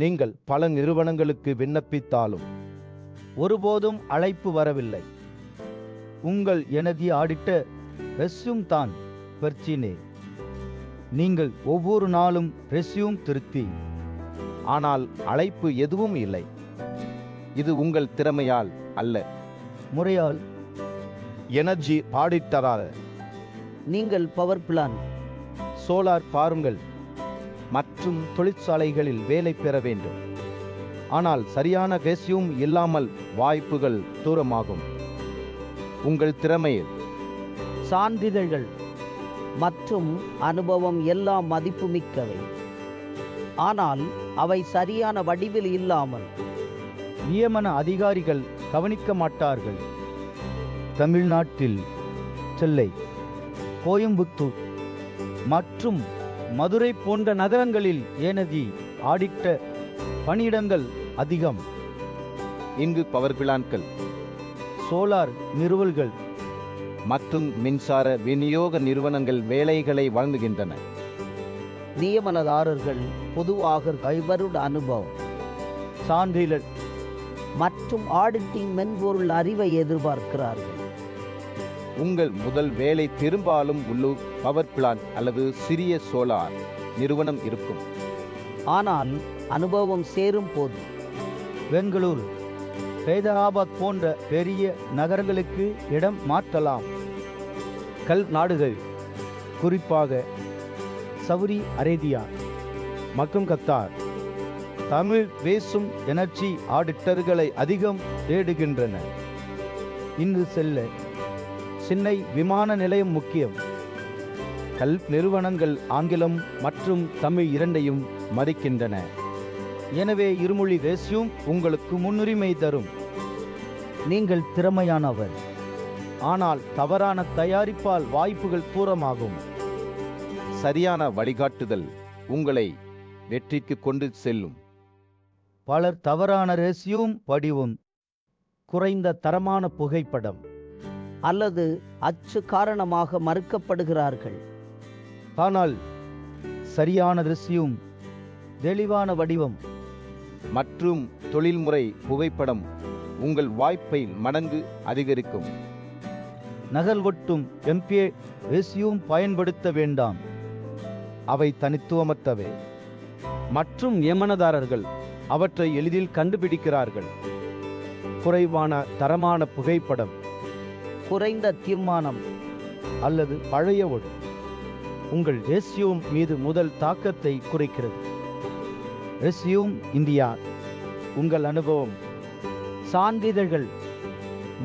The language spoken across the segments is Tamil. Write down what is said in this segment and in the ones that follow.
நீங்கள் பல நிறுவனங்களுக்கு விண்ணப்பித்தாலும் ஒருபோதும் அழைப்பு வரவில்லை. உங்கள் எனதி ஆடிட்டர் ரெஸ்யூம் தான் பிரச்சினை. நீங்கள் ஒவ்வொரு நாளும் ரெஸ்யூம் திருத்தி, ஆனால் அழைப்பு எதுவும் இல்லை. இது உங்கள் திறமையால் அல்ல, முறையால். எனர்ஜி ஆடிட்டராக நீங்கள் பவர் பிளான், சோலார் பாருங்கள் மற்றும் தொழிற்சாலைகளில் வேலை பெற வேண்டும். ஆனால் சரியான ரெஸ்யூம் இல்லாமல் வாய்ப்புகள் தூரமாகும். உங்கள் திறமையில் சான்றிதழ்கள் மற்றும் அனுபவம் எல்லாம் மதிப்புமிக்கவை, ஆனால் அவை சரியான வடிவில் இல்லாமல் நியமன அதிகாரிகள் கவனிக்க மாட்டார்கள். தமிழ்நாட்டில் சென்னை, கோயம்புத்தூர் மற்றும் மதுரை போன்ற நகரங்களில் எனதி ஆடிட்டர் பணியிடங்கள் அதிகம். இங்கு பவர் பிளான்கள், சோலார் நிறுவல்கள் மற்றும் மின்சார விநியோக நிறுவனங்கள் வேலைகளை வழங்குகின்றன. நியமனதாரர்கள் பொதுவாக வருட அனுபவம், சான்றிதழ் மற்றும் ஆடிட்டிங் மென்பொருள் அறிவை எதிர்பார்க்கிறார்கள். உங்கள் முதல் வேலை பெரும்பாலும் உள்ளூர் பவர் பிளான்ட் அல்லது சிறிய சோலார் நிறுவனம் இருக்கும். ஆனால் அனுபவம் சேரும் போது பெங்களூரு, ஹைதராபாத் போன்ற பெரிய நகரங்களுக்கு இடம் மாற்றலாம். கல் நாடுகள், குறிப்பாக சவுதி அரேபியா மற்றும் கத்தார், தமிழ் பேசும் எனர்ஜி ஆடிட்டர்களை அதிகம் தேடுகின்றன. இன்று செல்ல சென்னை விமான நிலையம் முக்கியம். கல் நிறுவனங்கள் ஆங்கிலம் மற்றும் தமிழ் இரண்டையும் மதிக்கின்றன. எனவே இருமொழி ரெஸ்யூம் உங்களுக்கு முன்னுரிமை தரும். நீங்கள் திறமையானவர், ஆனால் தவறான தயாரிப்பால் வாய்ப்புகள் தூரமாகும். சரியான வழிகாட்டுதல் உங்களை வெற்றிக்கு கொண்டு செல்லும். பலர் தவறான ரெஸ்யூம் படிவும், குறைந்த தரமான புகைப்படம் அல்லது அச்சு காரணமாக மறுக்கப்படுகிறார்கள். ஆனால் சரியான ரெஸ்யூம், தெளிவான வடிவம் மற்றும் தொழில்முறை புகைப்படம் உங்கள் வாய்ப்பை மடங்கு அதிகரிக்கும். நகல் ஒட்டும் எம்பிஏ ரெஸ்யூம் பயன்படுத்த வேண்டாம். அவை தனித்துவமற்றவை மற்றும் நியமனதாரர்கள் அவற்றை எளிதில் கண்டுபிடிக்கிறார்கள். குறைவான தரமான புகைப்படம், குறைந்த தீர்மானம் அல்லது பழைய ஒடு உங்கள் ரெஸ்யூம் மீது முதல் தாக்கத்தை குறைக்கிறது. ரெஸ்யூம் இந்தியா உங்கள் அனுபவம், சான்றிதழ்கள்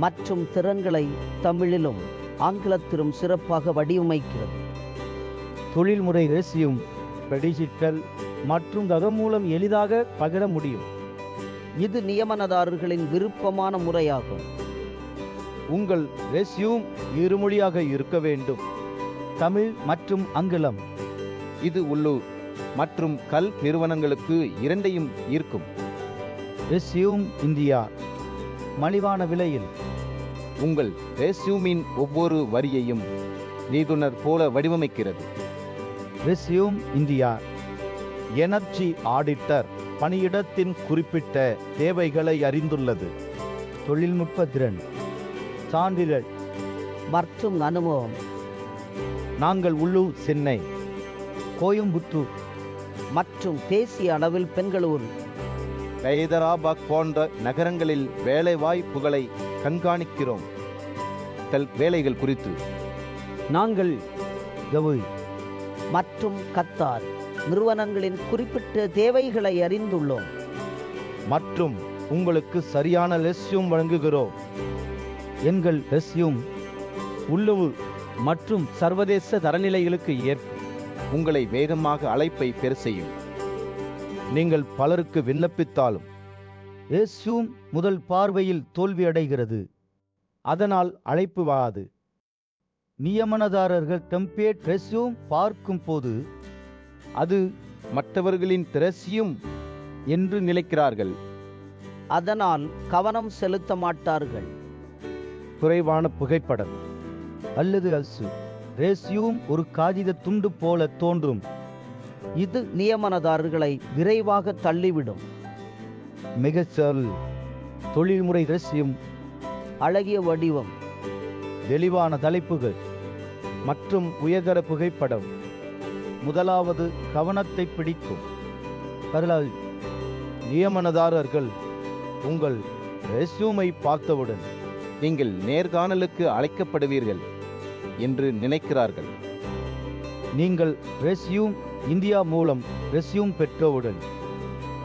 மற்றும் திறன்களை தமிழிலும் ஆங்கிலத்திலும் சிறப்பாக வடிவமைக்கிறது. தொழில்முறை ரெஸ்யூம் டிஜிட்டல் மற்றும் அதன் மூலம் எளிதாக பகிர முடியும். இது நியமனதாரர்களின் விருப்பமான முறையாகும். உங்கள் ரெஸ்யூம் இருமொழியாக இருக்க வேண்டும், தமிழ் மற்றும் ஆங்கிலம். இது உள்ளூர் மற்றும் கல் நிறுவனங்களுக்கு இரண்டையும் ஈர்க்கும். ரெஸ்யூம் இந்தியா மலிவான விலையில். உங்கள் ரெஸ்யூமின் ஒவ்வொரு வரியையும் நீதுனர் போல வடிவமைக்கிறது. ரெஸ்யூம் இந்தியா எனர்ஜி ஆடிட்டர் பணியிடத்தின் குறிப்பிட்ட தேவைகளை அறிந்துள்ளது. தொழில்நுட்ப திறன், சான்றிதழ் மற்றும் அனுபவம். நாங்கள் உள்ளூர் சென்னை, கோயம்புத்தூர் மற்றும் தேசிய அளவில் பெங்களூரு, ஹைதராபாத் போன்ற நகரங்களில் வேலை வாய்ப்புகளை கண்காணிக்கிறோம். வேலைகள் குறித்து நாங்கள் கவுய் மற்றும் கத்தார் நிறுவனங்களின் குறிப்பிட்ட தேவைகளை அறிந்துள்ளோம் மற்றும் உங்களுக்கு சரியான ரெஸ்யூம் வழங்குகிறோம். எங்கள் ரெஸ்யூம் உள்ளூர் மற்றும் சர்வதேச தரநிலைகளுக்கு ஏற்ப உங்களை வேகமாக அழைப்பை பெற செய்யும். நீங்கள் பலருக்கு விண்ணப்பித்தாலும் ரெஸ்யூம் முதல் பார்வையில் தோல்வியடைகிறது. அதனால் அழைப்பு வராது. நியமனதாரர்கள் டெம்ப்ளேட் ரெஸ்யூம் பார்க்கும் போது அது மற்றவர்களின் ரெஸ்யூம் என்று நினைக்கிறார்கள். அதனால் கவனம் செலுத்த மாட்டார்கள். குறைவான புகைப்படம் அல்லது அசு ரெஸ்யூம் ஒரு காகித துண்டு போல தோன்றும். இது நியமனதாரர்களை விரைவாக தள்ளிவிடும். மிகச்சல் தொழில்முறை ரஷ்யம், அழகிய வடிவம், தெளிவான தலைப்புகள் மற்றும் உயர்தர புகைப்படம் முதலாவது கவனத்தை பிடிக்கும். கருளால் நியமனதாரர்கள் உங்கள் ரெஸ்யூமை பார்த்தவுடன் நீங்கள் நேர்காணலுக்கு அழைக்கப்படுவீர்கள் என்று நினைக்கிறார்கள். நீங்கள் ரெஸ்யூம் இந்தியா மூலம் ரெஸ்யூம் பெற்றவுடன்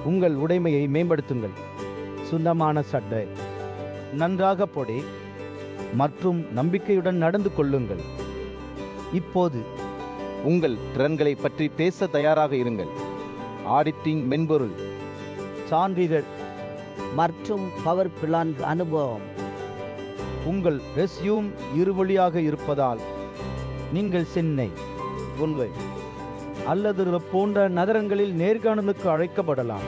உங்கள் உடைமையை மேம்படுத்துங்கள். சுத்தமான சட்டை, நன்றாக பொடி மற்றும் நம்பிக்கையுடன் நடந்து கொள்ளுங்கள். இப்போது உங்கள் திறன்களை பற்றி பேச தயாராக இருங்கள். ஆடிட்டிங் மென்பொருள், சான்றிதழ் மற்றும் பவர் பிளான்ட் அனுபவம். உங்கள் ரெஸ்யூம் இருவழியாக இருப்பதால் நீங்கள் சென்னை, மும்பை அல்லது போன்ற நகரங்களில் நேர்காணலுக்கு அழைக்கப்படலாம்.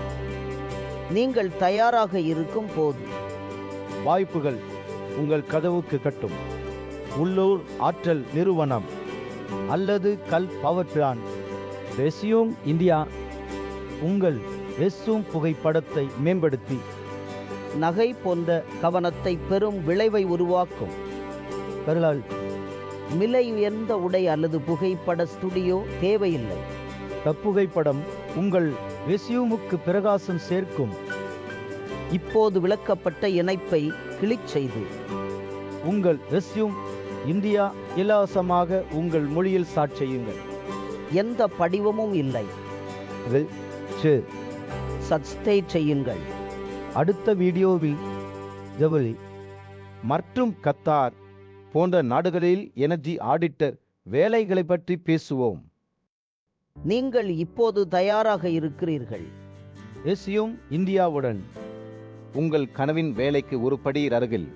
நீங்கள் தயாராக இருக்கும் போது வாய்ப்புகள் உங்கள் கதவுக்கு கட்டும். உள்ளூர் ஆற்றல் நிறுவனம் அல்லது கல் பவர் பிளான்ட். ரெஸ்யூம் இந்தியா உங்கள் ரெஸ்யூம் புகைப்படத்தை மேம்படுத்தி நகை போன்ற கவனத்தை பெறும் விளைவை உருவாக்கும். கருளால் விலை உயர்ந்த உடை அல்லது புகைப்பட ஸ்டுடியோ தேவையில்லை. புகைப்படம் உங்கள் ரெஸ்யூமுக்கு பிரகாசம் சேர்க்கும். இப்போது விளக்கப்பட்ட இணைப்பை கிளிக் செய்து உங்கள் ரெஸ்யூம் இந்தியா இலவசமாக உங்கள் மொழியில் செய்யுங்கள். எந்த படிவமும் இல்லை. சப்ஸ்கிரைப் செய்யுங்கள். அடுத்த வீடியோவில் ஜவுளி மற்றும் கத்தார் போன்ற நாடுகளில் எனர்ஜி ஆடிட்டர் வேலைகளை பற்றி பேசுவோம். நீங்கள் இப்போது தயாராக இருக்கிறீர்கள். ரெஸ்யூம் இந்தியாவுடன் உங்கள் கனவின் வேலைக்கு ஒரு படி அருகில்.